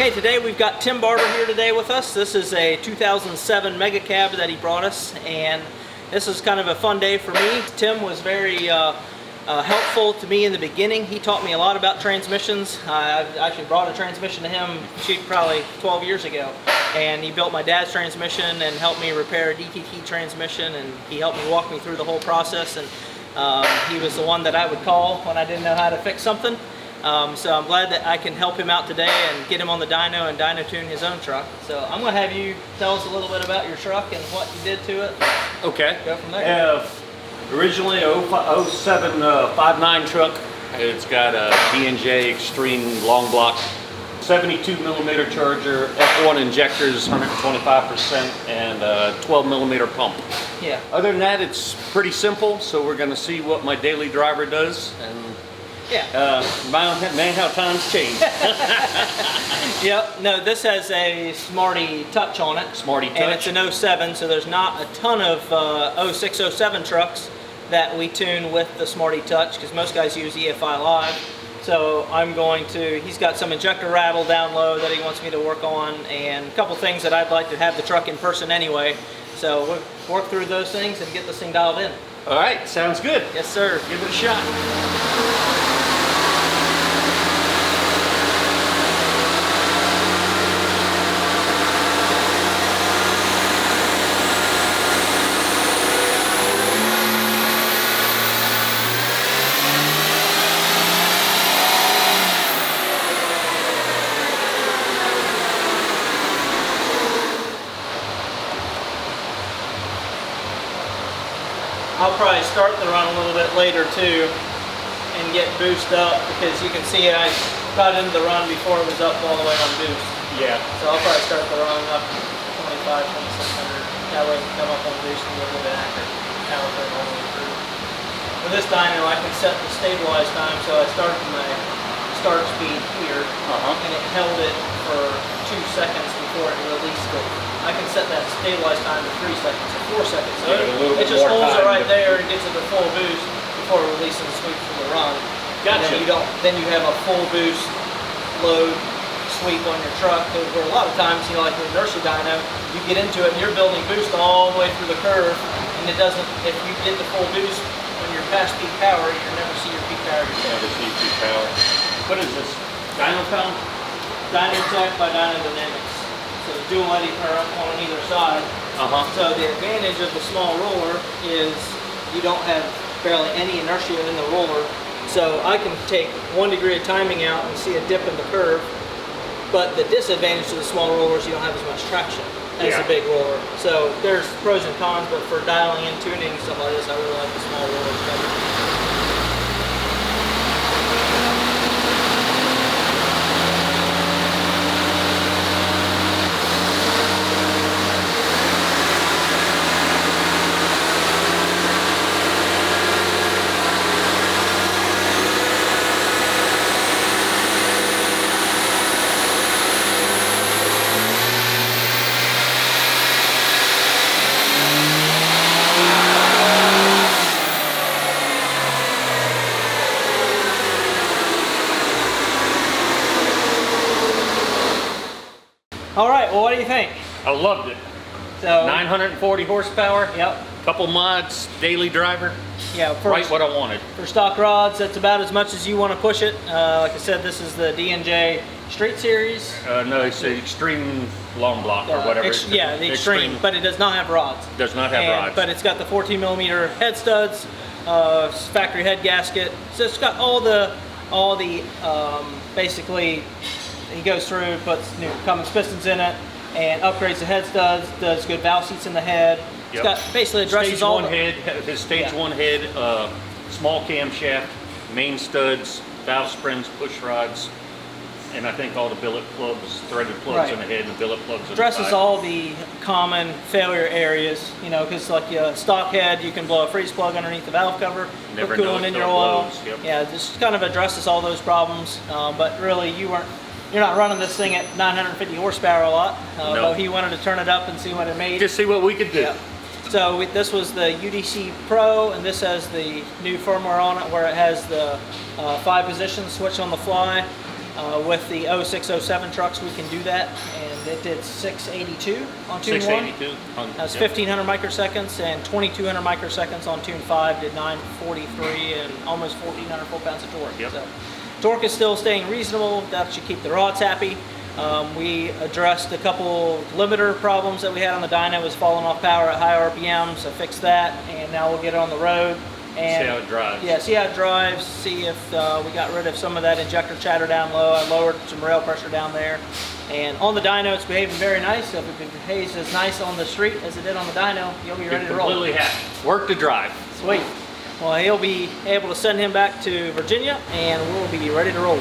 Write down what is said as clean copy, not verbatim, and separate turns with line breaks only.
Hey, today we've got Tim Barber here today with us. This is a 2007 Mega Cab that he brought us, and this is kind of a fun day for me. Tim was very helpful to me in the beginning. He taught me a lot about transmissions. I actually brought a transmission to him probably 12 years ago, and he built my dad's transmission and helped me repair a DTT transmission, and he helped me walk me through the whole process, and he was the one that I would call when I didn't know how to fix something. So I'm glad that I can help him out today and get him on the dyno and dyno tune his own truck. So I'm going to have you tell us a little bit about your truck and what you did to it.
Okay.
Go from there.
Originally a 07 5.9 truck. It's got a D&J Extreme long block, 72 millimeter charger, F1 injectors, 125%, and a 12 millimeter pump.
Yeah.
Other than that, it's pretty simple. So we're going to see what my daily driver does, and man, how times change.
Yep. No, this has a Smarty Touch on it.
Smarty Touch.
And it's an 07, so there's not a ton of 06, 07 trucks that we tune with the Smarty Touch, because most guys use EFI Live. So he's got some injector rattle down low that he wants me to work on, and a couple things that I'd like to have the truck in person anyway. So we'll work through those things and get this thing dialed in.
All right, sounds good.
Yes, sir.
Give it a shot.
I'll probably start the run a little bit later too and get boost up, because you can see I got into the run before it was up all the way on boost.
Yeah.
So I'll probably start the run up 25, 2600. That way I can come up on boost and get a little bit accurate calibrate all the way through. For this dyno, I can set the stabilize time, so I started my start speed here, and it held it for 2 seconds before it released it. I can set that stabilize time to 3 seconds or 4 seconds. So it just holds it right there and gets it to full boost before releasing the sweep from the run.
Gotcha.
And then you have a full boost load sweep on your truck. Where a lot of times, like the inertia dyno, you get into it and you're building boost all the way through the curve, and it doesn't. If you get the full boost when you're past peak power, you never see your peak power.
Never see peak power. What is this? Dyno Pound?
Dyno Tech by Dyno Dynamics. So the dual eddy current on either side. So the advantage of the small roller is you don't have barely any inertia in the roller. So I can take 1 degree of timing out and see a dip in the curve. But the disadvantage to the small roller is you don't have as much traction as a big roller. So there's pros and cons, but for dialing in, tuning, stuff like this, I really like the small rollers better. All right, well, what do you think?
I loved it.
So
940 horsepower.
Yep.
Couple mods, daily driver.
Yeah,
right what I wanted.
For stock rods, that's about as much as you want to push it. Like I said, this is the D&J Street Series.
No, it's the Extreme long block or whatever.
Yeah, the extreme, but it does not have rods.
Does not have rods.
But it's got the 14 millimeter head studs, factory head gasket. So it's got all the basically. He goes through, puts new Cummins pistons in it, and upgrades the head studs, does good valve seats in the head. It's got basically addresses all the...
His stage one head, small camshaft, main studs, valve springs, push rods, and I think all the billet plugs, threaded plugs in the head, and the billet plugs in the side.
Addresses all the common failure areas, because like a stock head, you can blow a freeze plug underneath the valve cover,
never
put coolant in your oil.
Yep.
Yeah, this kind of addresses all those problems, but really you're not running this thing at 950 horsepower a lot.
No.
But he wanted to turn it up and see what it made.
Just see what we could do.
Yeah. So this was the UDC Pro, and this has the new firmware on it where it has the 5 position switch on the fly. With the 0607 trucks, we can do that, and it did 682 on tune
682.
1. That's 1500 microseconds, and 2200 microseconds on tune 5 did 943 and almost 1400 foot-pounds of torque.
Yep.
So, torque is still staying reasonable. That should keep the rods happy. We addressed a couple limiter problems that we had on the dyno. It was falling off power at high RPMs. I fixed that, and now we'll get it on the road. And
see how it drives.
Yeah, see how it drives, see if we got rid of some of that injector chatter down low. I lowered some rail pressure down there. And on the dyno, it's behaving very nice. So if it behaves as nice on the street as it did on the dyno, you'll be ready to roll.
Completely happy. Work to drive.
Sweet. Well, he'll be able to send him back to Virginia, and we'll be ready to roll.